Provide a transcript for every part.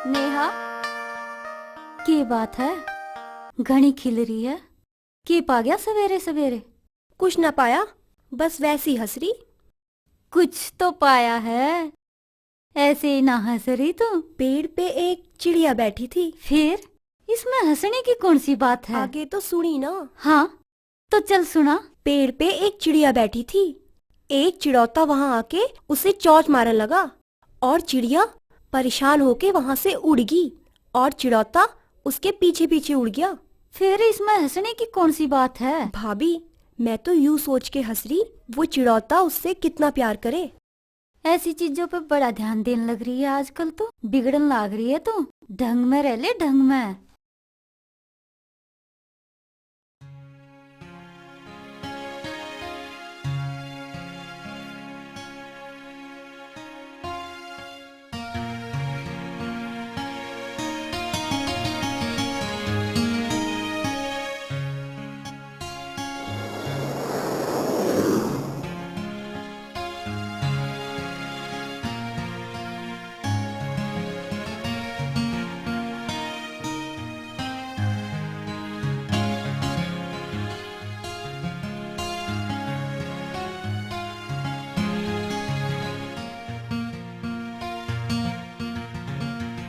नेहा, की बात है? घनी खिल रही है। की पा गया सवेरे सवेरे? कुछ ना पाया, बस वैसी हंस रही। कुछ तो पाया है, ऐसे ही ना हंस रही तू। पेड़ पे एक चिड़िया बैठी थी। फिर इसमें हंसने की कौन सी बात है? आगे तो सुनी ना। हाँ, तो चल सुना। पेड़ पे एक चिड़िया बैठी थी। एक चिड़ौता वहां आके उसे चोंच मारने लगा और चिड़िया परेशान होके वहां से उड़ गई और चिड़ौता उसके पीछे पीछे उड़ गया। फिर इसमें हंसने की कौन सी बात है? भाभी, मैं तो यूं सोच के हंस रही, वो चिड़ौता उससे कितना प्यार करे। ऐसी चीजों पे बड़ा ध्यान देने लग रही है आजकल। तो बिगड़न लाग रही है तू। ढंग में रह ले, ढंग में।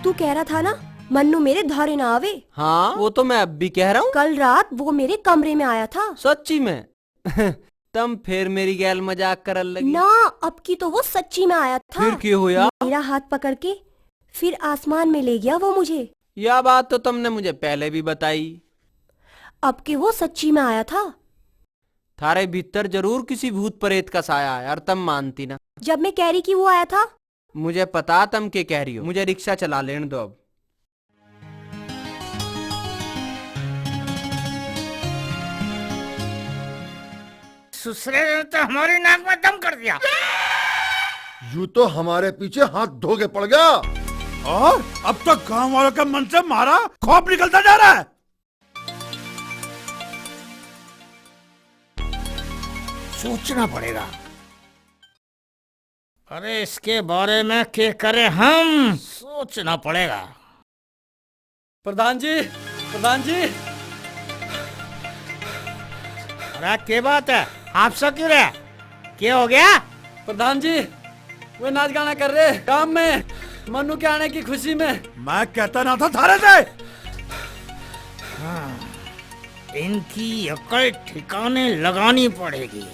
तू कह रहा था ना मन्नू मेरे धारे ना आवे। हाँ, वो तो मैं अब भी कह रहा हूँ। कल रात वो मेरे कमरे में आया था। सच्ची में? तुम फिर मेरी गैल मजाक करल लगी ना, अब की तो वो सच्ची में आया था। फिर क्यों हुआ? मेरा हाथ पकड़ के फिर आसमान में ले गया वो मुझे। यह बात तो तुमने मुझे पहले भी बताई। अब के वो सच्ची में आया था। थारे भीतर जरूर किसी भूत प्रेत का साया है और तुम मानती ना। जब मैं कह रही कि वो आया था। मुझे पता तुम क्या कह रही हो। मुझे रिक्शा चला लेने दो अब। ससुरे ने तो हमारी नाक में दम कर दिया। यूं तो हमारे पीछे हाथ धो के पड़ गया। और अब तक गांव वालों के मन से मारा खौफ निकलता जा रहा है। सोचना पड़ेगा। अरे इसके बारे में क्या करें हम, सोचना पड़ेगा। प्रधान जी, प्रधान जी। अरे क्या बात है, आप सब क्यों रहे? क्या हो गया? प्रधान जी, वो नाच गाना कर रहे काम में, मन्नू के आने की खुशी में। मैं कहता ना था थारे से। इनकी अकल ठिकाने लगानी पड़ेगी,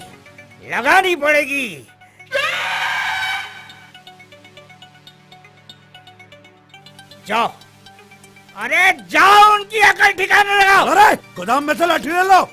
लगानी पड़ेगी। जाओ, अरे जाओ, उनकी अकल ठिकाने लगाओ। अरे गोदाम में से लाठी ले लो।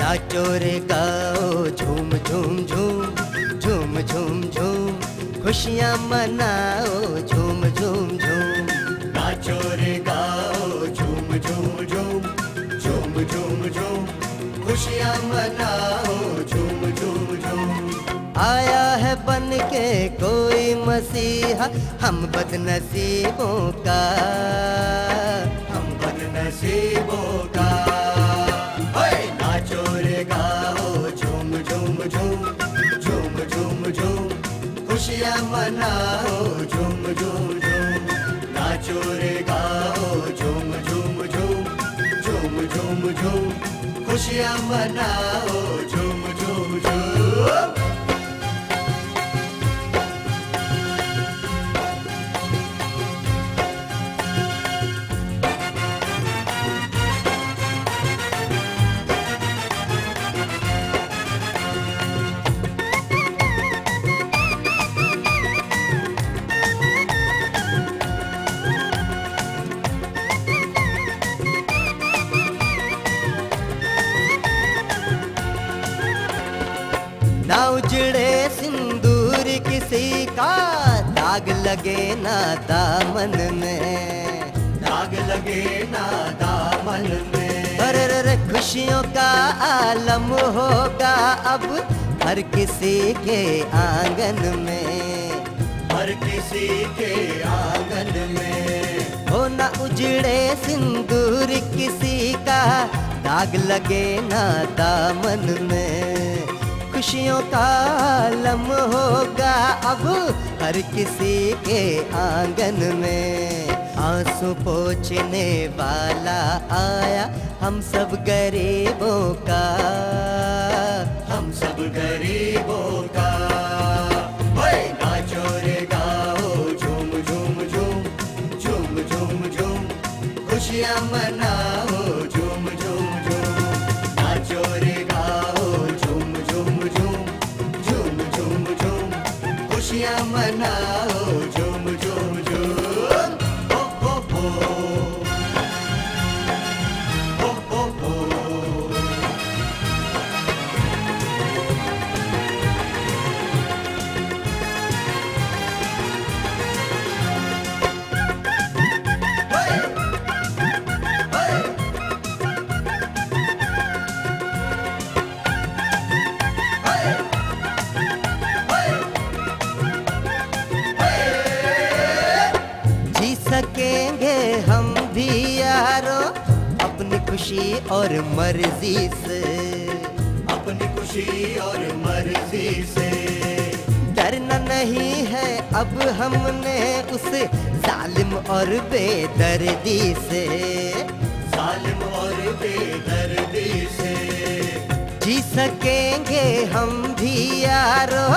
नाचो रे गाओ झूम झूम झूम, झूम झूम झूम, खुशियाँ मनाओ झूम झूम झूम। नाचो रे गाओ झूम झूम झूम, झूम झूम झूम, खुशियाँ मनाओ झूम झूम झूम। आया है बन के कोई मसीहा हम बदनसीबों का, हम बदनसीबों का। नाचो रे गाओ झूम झूम झूम, झूम झूम झूम, खुशियाँ मनाओ झूम झूम झूम। नाचो रे गाओ झूम झूम झूम, झूम झूम झूम, खुशियाँ मनाओ झूम झूम झूम। उजड़े सिंदूर किसी का, दाग लगे ना दामन में, दाग लगे ना दामन में। अरे खुशियों का आलम होगा अब हर किसी के आंगन में, हर किसी के आंगन में। हो ना उजड़े सिंदूर किसी का, दाग लगे ना दामन में। खुशियों का आलम होगा अब हर किसी के आंगन में। आंसू पोंछने वाला आया हम सब गरीबों का, हम सब गरीबों का। ओए नाचो रे गाओ झूम झूम झूम, झूम झूम झूम, खुशियाँ मनाओ झूम झूम झूम। नाचो रे गाओ झूम झूम झूम, झूम झूम झूम, खुशियाँ मनाओ झूम झूम झूम। हो हो हो, हो हो हो। जी सकेंगे हम भी यारो अपनी खुशी और मर्जी से, अपनी खुशी और मर्जी से। डरना नहीं है अब हमने उस जालिम और बेदर्दी से, जालिम और बेदर्दी से। जी सकेंगे हम भी यारो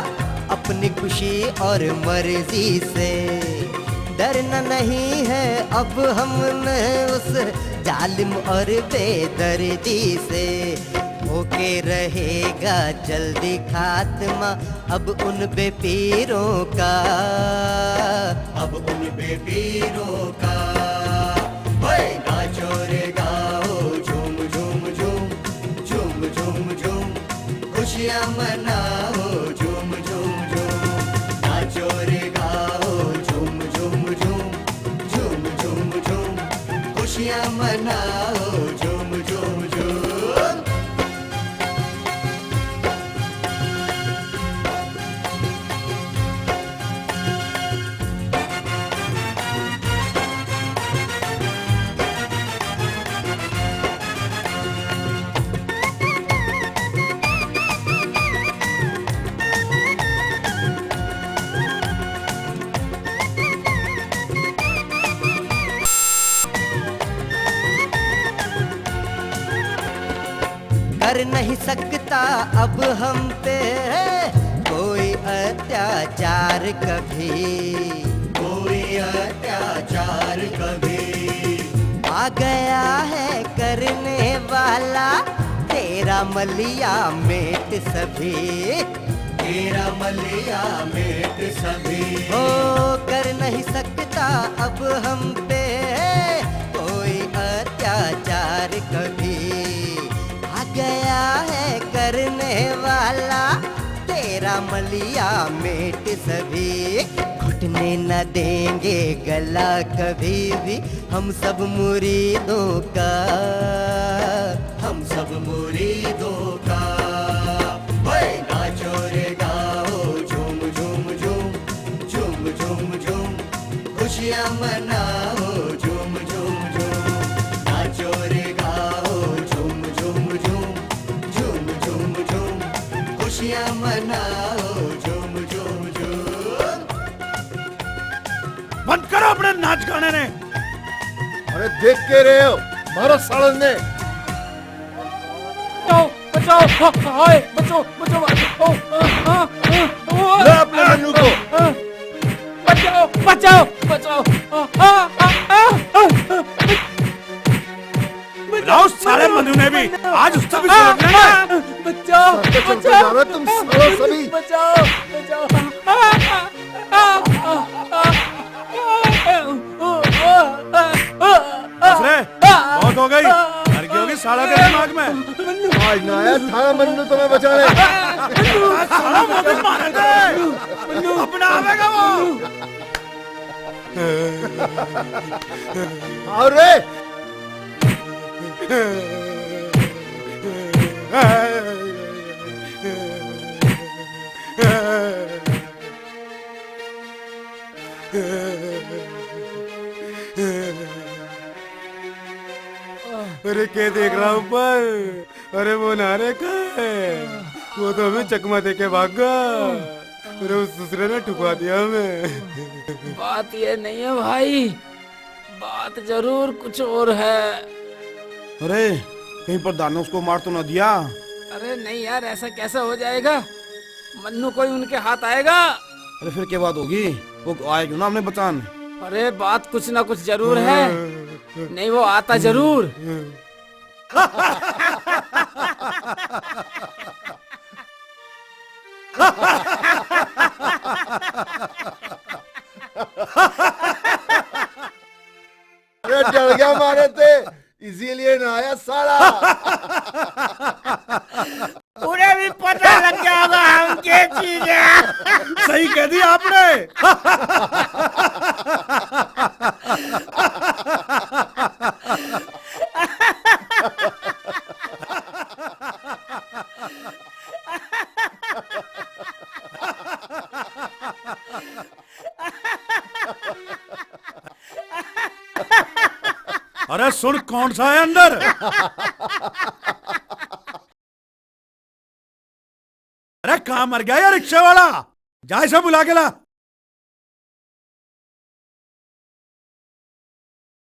अपनी खुशी और मर्जी से। डरना नहीं है अब हमने उस जालिम और बेदर्दी से। होके रहेगा जल्दी खात्मा अब उन बेपीरों का, अब उन बेपीरों का। ओए नाचो रे गाओ झूम झूम झूम, झूम झूम झूम, खुशियाँ मनाओ झूम झूम झूम। नाचो रे गाओ झूम झूम झूम, झूम झूम झूम, खुशियाँ मनाओ झूम झूम झूम। कर नहीं सकता अब हम पे कोई अत्याचार कभी, कोई अत्याचार कभी। आ गया है करने वाला तेरा मलिया मेट सभी, तेरा मलिया मेट सभी। हो कर नहीं सकता अब हम पे कोई अत्याचार कभी। आ गया है करने वाला तेरा मलिया मेट सभी। घुटने न देंगे गला कभी भी हम सब मुरीदों का, हम सब मुरीदों का। ओए नाचो रे गाओ झूम झूम झूम, झूम झूम झूम, खुशियाँ मनाओ झूम झूम झूम। नाचो रे गाओ झूम झूम झूम, झूम झूम झूम, खुशियाँ मनाओ झूम झूम झूम। बंद करो अपने नाच गाने ने। अरे देख के रहे हो मारो सालन ने। बचाओ बचाओ, हाय बचाओ बचाओ, ले अपने मन्नू को। बचाओ बचाओ बचाओ। बुलाओ सारे मनु ने भी, आज उससे भी सुलझना है। बचाओ चलते चलते जा रहे हो तुम सालों सभी। बचाओ बचाओ। बहुत हो गई, घर की होगी साला के दिमाग में। आज ना आया था मन्नू तुम्हें बचाने। आज साला वो भी मार दे। अपना आवेगा वो। अरे अरे क्या देख रहा हूँ ऊपर? अरे वो नारे का है, वो तो हमें चकमा दे के भाग गया। अरे उस दूसरे ने ठुकवा दिया हमें। बात ये नहीं है भाई, बात जरूर कुछ और है। अरे कहीं प्रधान ने उसको मार तो ना दिया? अरे नहीं यार, ऐसा कैसा हो जाएगा? मन्नू कोई उनके हाथ आएगा? अरे फिर क्या बात होगी? वो आएगी ना हमने बचान। अरे बात कुछ ना कुछ जरूर है। नहीं वो आता जरूर। अरे डर गया मारे थे, इसीलिए ना आया साला। उन्हें भी पता लग गया होगा हम क्या चीज है। सही कह दिया आपने। अरे सुन, कौन सा है अंदर? अरे कहाँ मर गया यार रिक्शा वाला? जा इसे बुला के ला।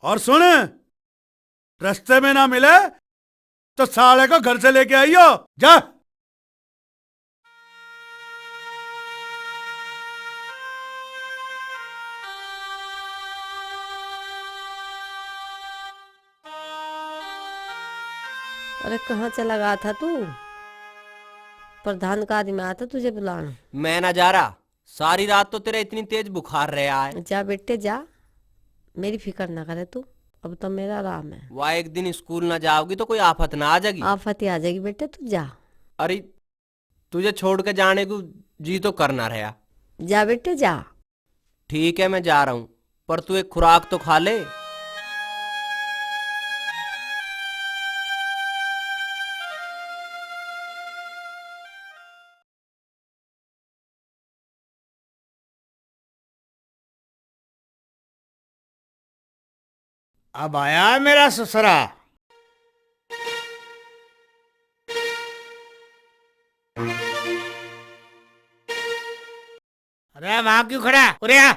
और सुन, रास्ते में ना मिले तो साले को घर से लेके आइयो। जा। अरे कहाँ चला गया था तू? प्रधान का आदमी आया था तुझे बुलाना। मैं ना जा रहा, सारी रात तो तेरा इतनी तेज बुखार रहा है। जा बेटे जा, मेरी फिक्र ना करे तू, अब तो मेरा आराम है। वह एक दिन स्कूल ना जाओगी तो कोई आफत ना आ जाएगी। आफत ही आ जाएगी बेटे, तू जा। अरे तुझे छोड़ के जाने को जी तो करना रहा। जा बेटे जा। ठीक है मैं जा रहा हूँ, पर तू एक खुराक तो खा ले। अब आया मेरा ससुरा। अरे वहां क्यों खड़ा? उरे आ।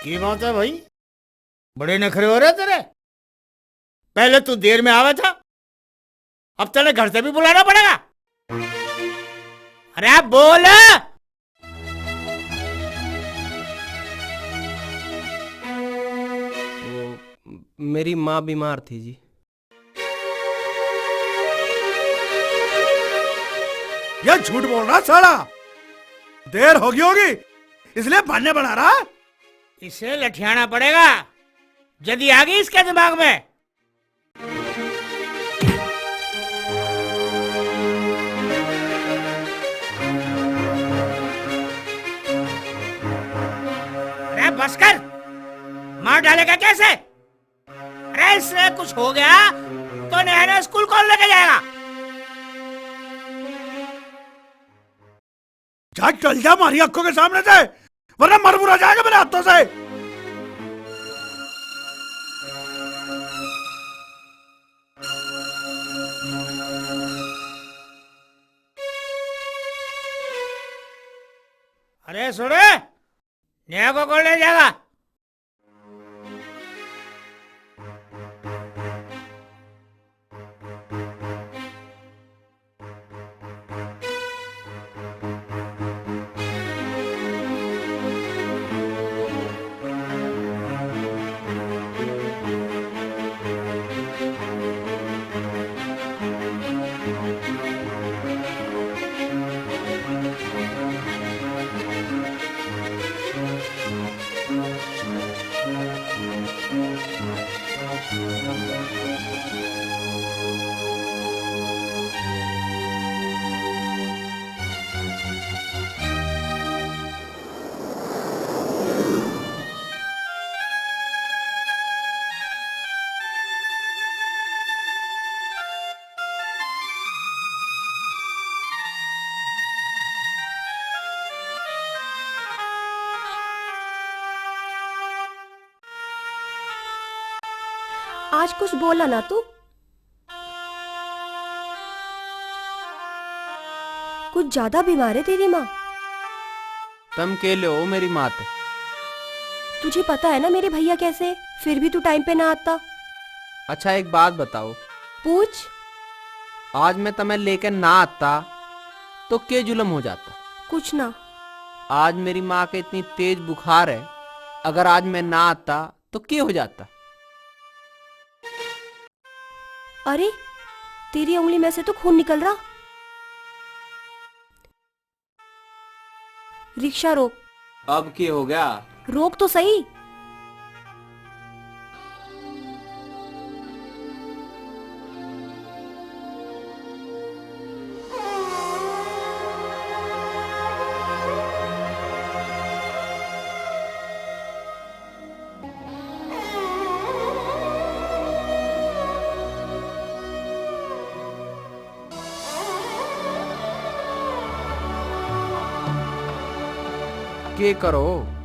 की बात है भाई, बड़े नखरे हो रहे तेरे। पहले तू देर में आवा था, अब तेरे घर से भी बुलाना पड़ेगा। अरे आप बोल। मेरी माँ बीमार थी जी। यह झूठ बोल रहा साला। देर होगी होगी इसलिए बहाने बना रहा। इसे लठियाना पड़ेगा, जल्दी आ गई इसके दिमाग में। अरे बस कर, मार डालेगा कैसे? अरे इससे कुछ हो गया तो नया स्कूल कौन लेके जाएगा? जा चल जा हमारी आंखों के सामने से, वरना मरमुरा जाएगा मेरे हाथों से। अरे सुने, नया को कौन ले जाएगा? आज कुछ बोला ना तू? कुछ ज्यादा बीमार है तेरी माँ। तुम केले हो मेरी मात। तुझे पता है ना मेरे भैया कैसे, फिर भी तू टाइम पे ना आता। अच्छा एक बात बताओ, पूछ। आज मैं तुम्हें लेकर ना आता तो क्या जुलम हो जाता? कुछ ना। आज मेरी माँ के इतनी तेज बुखार है, अगर आज मैं ना आता तो क्या हो जाता? अरे तेरी उंगली में से तो खून निकल रहा। रिक्शा रोक। अब क्या हो गया? रोक तो सही। क्या करो?